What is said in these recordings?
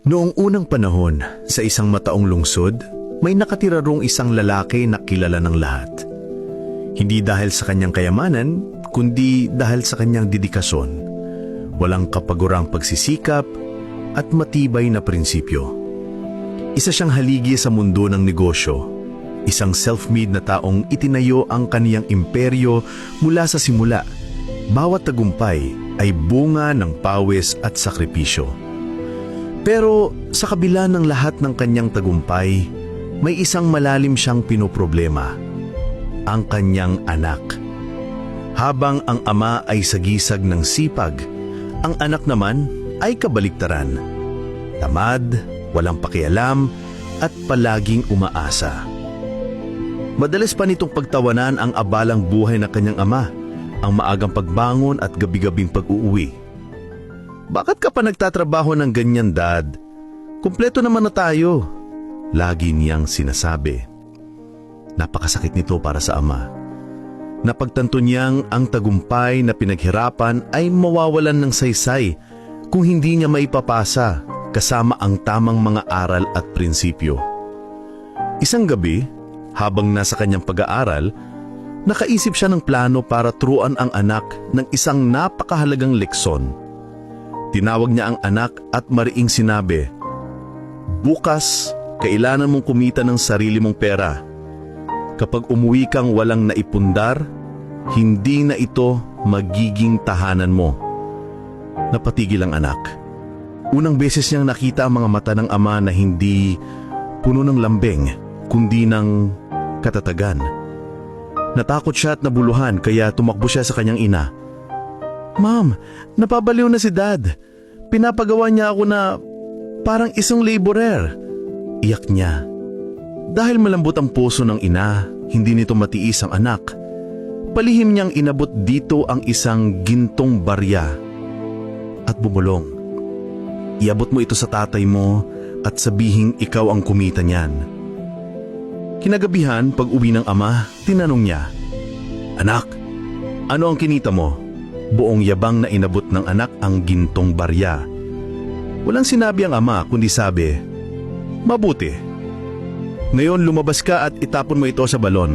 Noong unang panahon, sa isang mataong lungsod, may nakatira rong isang lalaki na kilala ng lahat. Hindi dahil sa kanyang kayamanan, kundi dahil sa kanyang dedikasyon. Walang kapagurang pagsisikap at matibay na prinsipyo. Isa siyang haligi sa mundo ng negosyo. Isang self-made na taong itinayo ang kaniyang imperyo mula sa simula. Bawat tagumpay ay bunga ng pawis at sakripisyo. Pero sa kabila ng lahat ng kanyang tagumpay, may isang malalim siyang pinoproblema, ang kanyang anak. Habang ang ama ay sagisag ng sipag, ang anak naman ay kabaliktaran. Tamad, walang pakialam, at palaging umaasa. Madalas pa nitong pagtawanan ang abalang buhay na kanyang ama, ang maagang pagbangon at gabi-gabing pag-uuwi. Bakit ka pa nagtatrabaho ng ganyan, Dad? Kumpleto naman na tayo. Lagi niyang sinasabi. Napakasakit nito para sa ama. Napagtanto niyang ang tagumpay na pinaghirapan ay mawawalan ng saysay kung hindi niya maipapasa kasama ang tamang mga aral at prinsipyo. Isang gabi, habang nasa kanyang pag-aaral, nakaisip siya ng plano para turuan ang anak ng isang napakahalagang leksyon. Tinawag niya ang anak at mariing sinabi, "Bukas, kailangan mong kumita ng sarili mong pera. Kapag umuwi kang walang naipundar, hindi na ito magiging tahanan mo." Napatigil ang anak. Unang beses niyang nakita ang mga mata ng ama na hindi puno ng lambing, kundi ng katatagan. Natakot siya at nabuluhan kaya tumakbo siya sa kanyang ina. "Ma'am, napabaliw na si Dad. Pinapagawa niya ako na parang isang laborer." Iyak niya. Dahil malambot ang puso ng ina, hindi nito matiis ang anak. Palihim niyang inabot dito ang isang gintong barya at bumulong. "Iabot mo ito sa tatay mo at sabihing ikaw ang kumita niyan." Kinagabihan, pag uwi ng ama, tinanong niya, "Anak, ano ang kinita mo?" Buong yabang na inabot ng anak ang gintong barya. Walang sinabi ang ama kundi sabi, "Mabuti. Ngayon lumabas ka at itapon mo ito sa balon."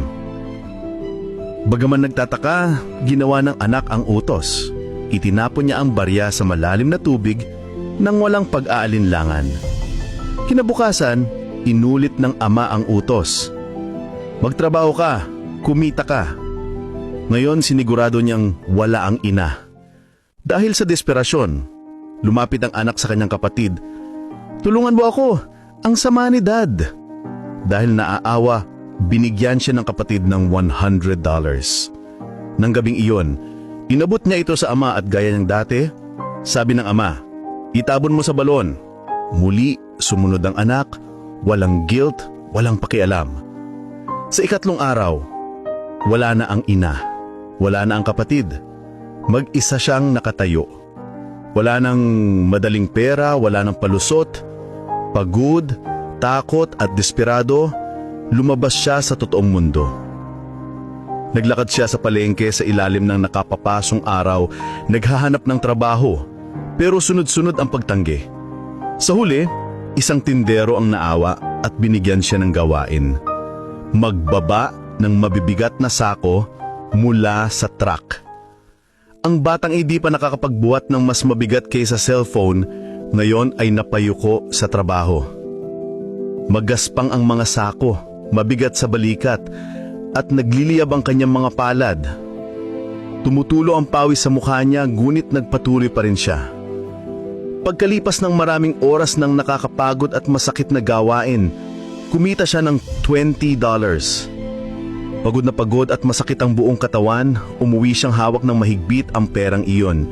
Bagaman nagtataka, ginawa ng anak ang utos. Itinapon niya ang barya sa malalim na tubig nang walang pag-aalinlangan. Kinabukasan, inulit ng ama ang utos. "Magtrabaho ka, kumita ka." Ngayon sinigurado niyang wala ang ina. Dahil sa desperasyon, lumapit ang anak sa kanyang kapatid. "Tulungan mo ako, ang sama ni Dad." Dahil naaawa, binigyan siya ng kapatid ng $100. Nang gabing iyon, inabot niya ito sa ama at gaya ng dati, sabi ng ama, "Itabon mo sa balon." Muli, sumunod ang anak, walang guilt, walang pakialam. Sa ikatlong araw, wala na ang ina. Wala na ang kapatid. Mag-isa siyang nakatayo. Wala nang madaling pera, wala nang palusot. Pagod, takot at desperado, lumabas siya sa totoong mundo. Naglakad siya sa palengke sa ilalim ng nakapapasong araw, naghahanap ng trabaho, pero sunod-sunod ang pagtanggi. Sa huli, isang tindero ang naawa at binigyan siya ng gawain. Magbaba ng mabibigat na sako mula sa truck. Ang batang hindi pa nakakapagbuhat ng mas mabigat kaysa cellphone, ngayon ay napayuko sa trabaho. Magaspang ang mga sako, mabigat sa balikat, at nagliliyab ang kanyang mga palad. Tumutulo ang pawis sa mukha niya, ngunit nagpatuloy pa rin siya. Pagkalipas ng maraming oras ng nakakapagod at masakit na gawain, kumita siya ng $20. Pagod na pagod at masakit ang buong katawan, umuwi siyang hawak ng mahigpit ang perang iyon,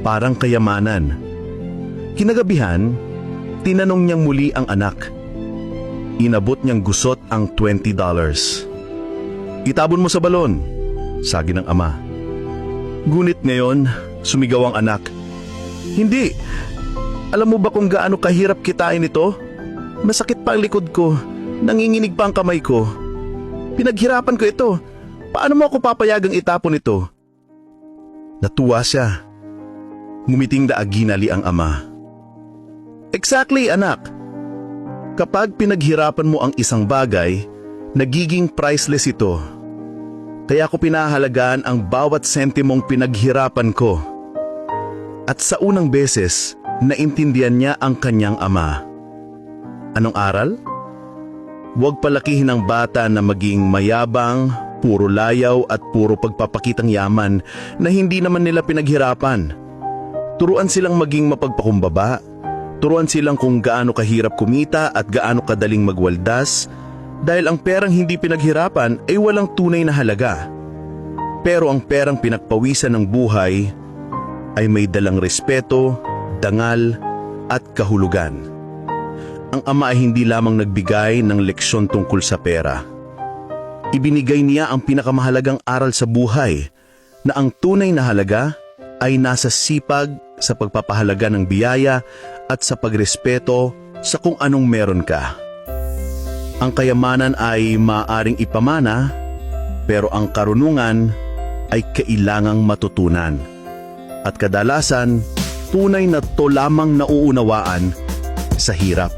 parang kayamanan. Kinagabihan, tinanong niyang muli ang anak. Inabot niyang gusot ang $20. "Itabon mo sa balon," sagi ng ama. Ngunit ngayon, sumigaw ang anak, "Hindi! Alam mo ba kung gaano kahirap kitain ito? Masakit pa ang likod ko, nanginginig pa ang kamay ko. Pinaghirapan ko ito. Paano mo ako papayagang itapon ito?" Natuwa siya. Ngumiting daagi nali ang ama. Exactly, anak. Kapag pinaghirapan mo ang isang bagay, nagiging priceless ito. Kaya ko pinahalagaan ang bawat sentimong pinaghirapan ko. At sa unang beses, naintindihan niya ang kanyang ama. Anong aral? Huwag palakihin ang bata na maging mayabang, puro layaw at puro pagpapakitang yaman na hindi naman nila pinaghirapan. Turuan silang maging mapagpakumbaba. Turuan silang kung gaano kahirap kumita at gaano kadaling magwaldas dahil ang perang hindi pinaghirapan ay walang tunay na halaga. Pero ang perang pinagpawisan ng buhay ay may dalang respeto, dangal at kahulugan. Ang ama ay hindi lamang nagbigay ng leksyon tungkol sa pera. Ibinigay niya ang pinakamahalagang aral sa buhay na ang tunay na halaga ay nasa sipag, sa pagpapahalaga ng biyaya at sa pagrespeto sa kung anong meron ka. Ang kayamanan ay maaaring ipamana, pero ang karunungan ay kailangang matutunan. At kadalasan, tunay na to lamang nauunawaan sa hirap.